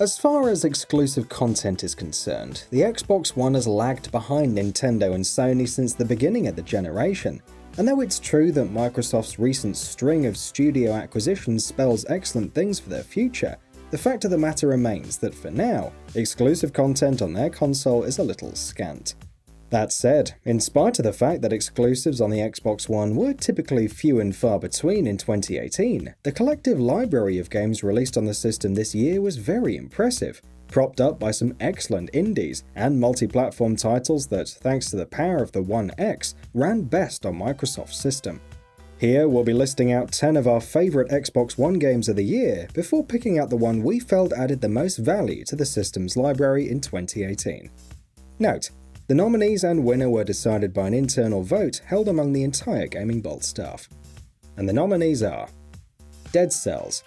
As far as exclusive content is concerned, the Xbox One has lagged behind Nintendo and Sony since the beginning of the generation. And though it's true that Microsoft's recent string of studio acquisitions spells excellent things for their future, the fact of the matter remains that for now, exclusive content on their console is a little scant. That said, in spite of the fact that exclusives on the Xbox One were typically few and far between in 2018, the collective library of games released on the system this year was very impressive, propped up by some excellent indies and multi-platform titles that, thanks to the power of the One X, ran best on Microsoft's system. Here we'll be listing out 10 of our favourite Xbox One games of the year before picking out the one we felt added the most value to the system's library in 2018. Note: the nominees and winner were decided by an internal vote held among the entire GamingBolt staff. And the nominees are Dead Cells.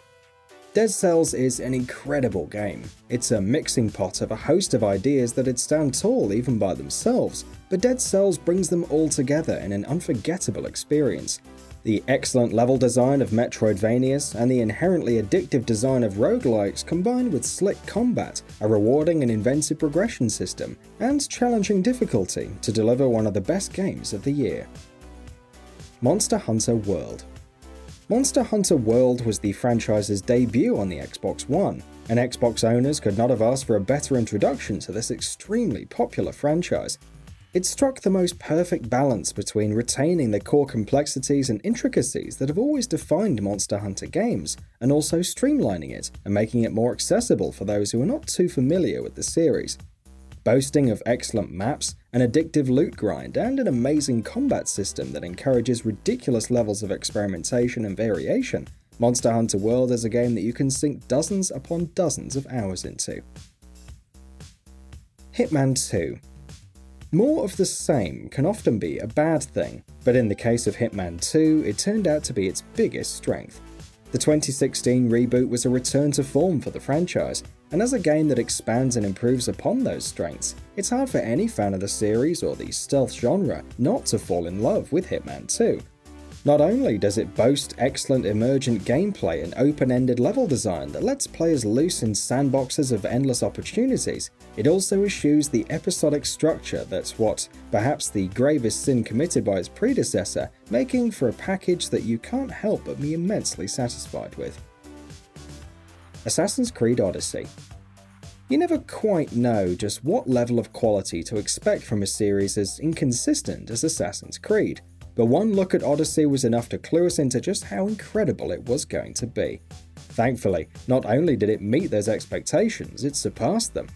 Dead Cells is an incredible game. It's a mixing pot of a host of ideas that'd stand tall even by themselves, but Dead Cells brings them all together in an unforgettable experience. The excellent level design of Metroidvanias and the inherently addictive design of roguelikes combined with slick combat, a rewarding and inventive progression system, and challenging difficulty to deliver one of the best games of the year. Monster Hunter World. Monster Hunter World was the franchise's debut on the Xbox One, and Xbox owners could not have asked for a better introduction to this extremely popular franchise. It struck the most perfect balance between retaining the core complexities and intricacies that have always defined Monster Hunter games, and also streamlining it and making it more accessible for those who are not too familiar with the series. Boasting of excellent maps, an addictive loot grind, and an amazing combat system that encourages ridiculous levels of experimentation and variation, Monster Hunter World is a game that you can sink dozens upon dozens of hours into. Hitman 2. More of the same can often be a bad thing, but in the case of Hitman 2, it turned out to be its biggest strength. The 2016 reboot was a return to form for the franchise, and as a game that expands and improves upon those strengths, it's hard for any fan of the series or the stealth genre not to fall in love with Hitman 2. Not only does it boast excellent emergent gameplay and open-ended level design that lets players loose in sandboxes of endless opportunities, it also eschews the episodic structure that's what, perhaps the gravest sin committed by its predecessor, making for a package that you can't help but be immensely satisfied with. Assassin's Creed Odyssey. You never quite know just what level of quality to expect from a series as inconsistent as Assassin's Creed, but one look at Odyssey was enough to clue us into just how incredible it was going to be. Thankfully, not only did it meet those expectations, it surpassed them.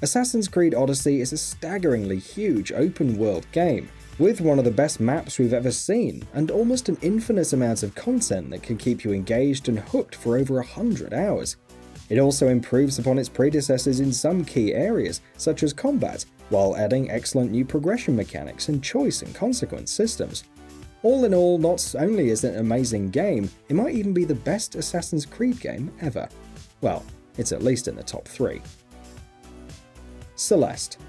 Assassin's Creed Odyssey is a staggeringly huge open-world game, with one of the best maps we've ever seen, and almost an infinite amount of content that can keep you engaged and hooked for over 100 hours. It also improves upon its predecessors in some key areas, such as combat, while adding excellent new progression mechanics and choice and consequence systems. All in all, not only is it an amazing game, it might even be the best Assassin's Creed game ever. Well, it's at least in the top 3. Celeste.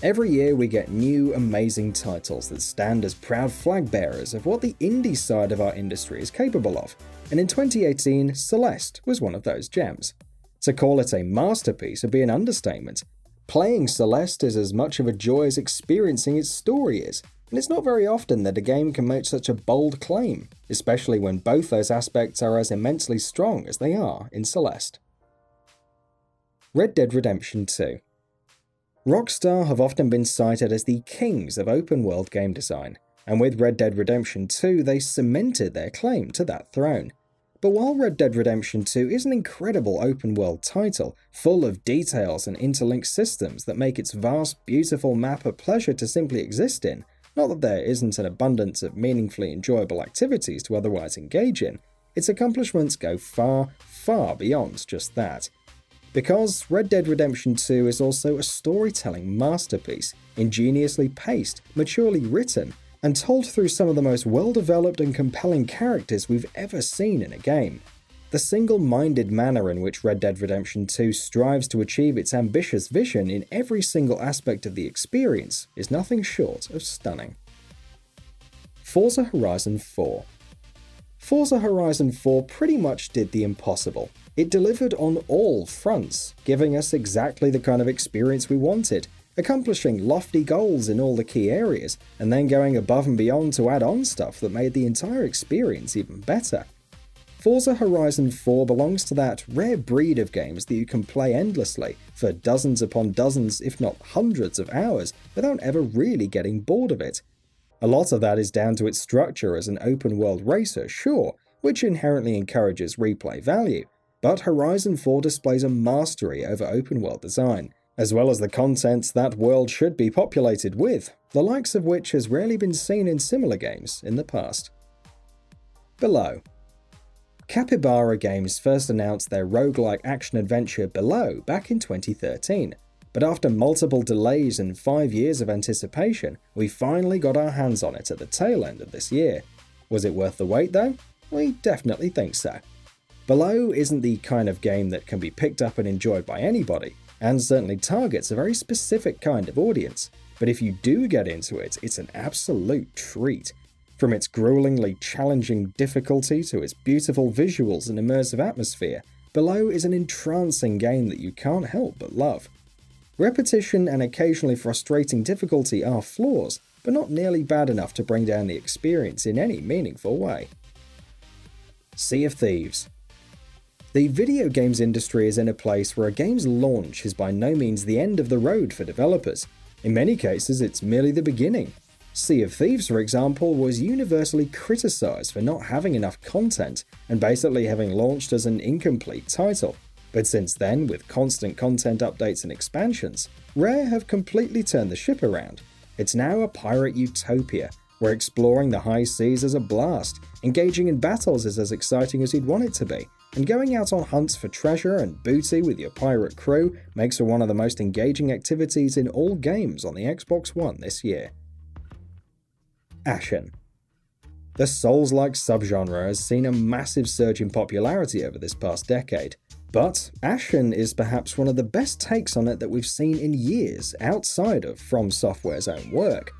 Every year we get new, amazing titles that stand as proud flag bearers of what the indie side of our industry is capable of, and in 2018, Celeste was one of those gems. To call it a masterpiece would be an understatement. Playing Celeste is as much of a joy as experiencing its story is, and it's not very often that a game can make such a bold claim, especially when both those aspects are as immensely strong as they are in Celeste. Red Dead Redemption 2. Rockstar have often been cited as the kings of open-world game design, and with Red Dead Redemption 2 they cemented their claim to that throne. But while Red Dead Redemption 2 is an incredible open-world title, full of details and interlinked systems that make its vast, beautiful map a pleasure to simply exist in, not that there isn't an abundance of meaningfully enjoyable activities to otherwise engage in, its accomplishments go far, far beyond just that. Because Red Dead Redemption 2 is also a storytelling masterpiece, ingeniously paced, maturely written, and told through some of the most well-developed and compelling characters we've ever seen in a game. The single-minded manner in which Red Dead Redemption 2 strives to achieve its ambitious vision in every single aspect of the experience is nothing short of stunning. Forza Horizon 4. Forza Horizon 4 pretty much did the impossible. It delivered on all fronts, giving us exactly the kind of experience we wanted, accomplishing lofty goals in all the key areas, and then going above and beyond to add on stuff that made the entire experience even better. Forza Horizon 4 belongs to that rare breed of games that you can play endlessly for dozens upon dozens, if not hundreds of hours, without ever really getting bored of it. A lot of that is down to its structure as an open-world racer, sure, which inherently encourages replay value, but Horizon 4 displays a mastery over open-world design, as well as the content that world should be populated with, the likes of which has rarely been seen in similar games in the past. Below. Capybara Games first announced their roguelike action-adventure Below back in 2013. But after multiple delays and 5 years of anticipation, we finally got our hands on it at the tail end of this year. Was it worth the wait though? We definitely think so. Below isn't the kind of game that can be picked up and enjoyed by anybody, and certainly targets a very specific kind of audience, but if you do get into it, it's an absolute treat. From its gruelingly challenging difficulty to its beautiful visuals and immersive atmosphere, Below is an entrancing game that you can't help but love. Repetition and occasionally frustrating difficulty are flaws, but not nearly bad enough to bring down the experience in any meaningful way. Sea of Thieves. The video games industry is in a place where a game's launch is by no means the end of the road for developers. In many cases, it's merely the beginning. Sea of Thieves, for example, was universally criticized for not having enough content and basically having launched as an incomplete title. But since then, with constant content updates and expansions, Rare have completely turned the ship around. It's now a pirate utopia, where exploring the high seas is a blast, engaging in battles is as exciting as you'd want it to be, and going out on hunts for treasure and booty with your pirate crew makes for one of the most engaging activities in all games on the Xbox One this year. Ashen. The Souls-like subgenre has seen a massive surge in popularity over this past decade. But Ashen is perhaps one of the best takes on it that we've seen in years outside of From Software's own work.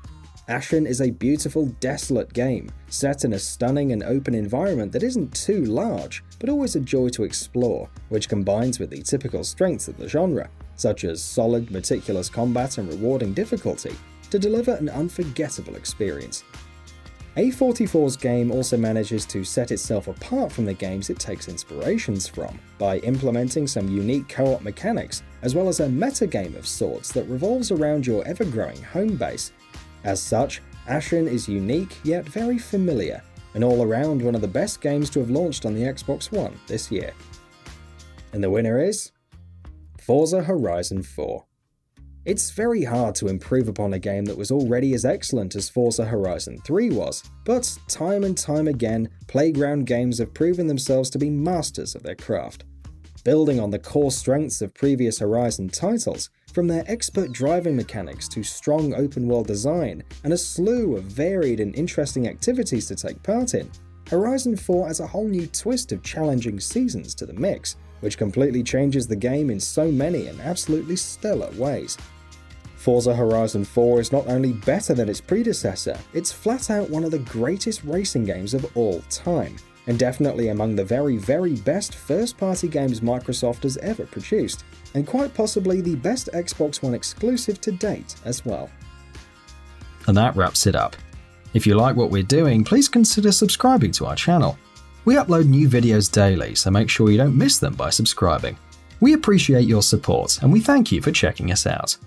Ashen is a beautiful, desolate game, set in a stunning and open environment that isn't too large, but always a joy to explore, which combines with the typical strengths of the genre, such as solid, meticulous combat and rewarding difficulty, to deliver an unforgettable experience. A44's game also manages to set itself apart from the games it takes inspirations from, by implementing some unique co-op mechanics, as well as a metagame of sorts that revolves around your ever-growing home base. As such, Ashen is unique yet very familiar, and all around one of the best games to have launched on the Xbox One this year. And the winner is Forza Horizon 4. It's very hard to improve upon a game that was already as excellent as Forza Horizon 3 was, but time and time again, Playground Games have proven themselves to be masters of their craft. Building on the core strengths of previous Horizon titles, from their expert driving mechanics to strong open-world design and a slew of varied and interesting activities to take part in, Horizon 4 adds a whole new twist of challenging seasons to the mix, which completely changes the game in so many and absolutely stellar ways. Forza Horizon 4 is not only better than its predecessor, it's flat out one of the greatest racing games of all time, and definitely among the very best first-party games Microsoft has ever produced, and quite possibly the best Xbox One exclusive to date as well. And that wraps it up. If you like what we're doing, please consider subscribing to our channel. We upload new videos daily, so make sure you don't miss them by subscribing. We appreciate your support, and we thank you for checking us out.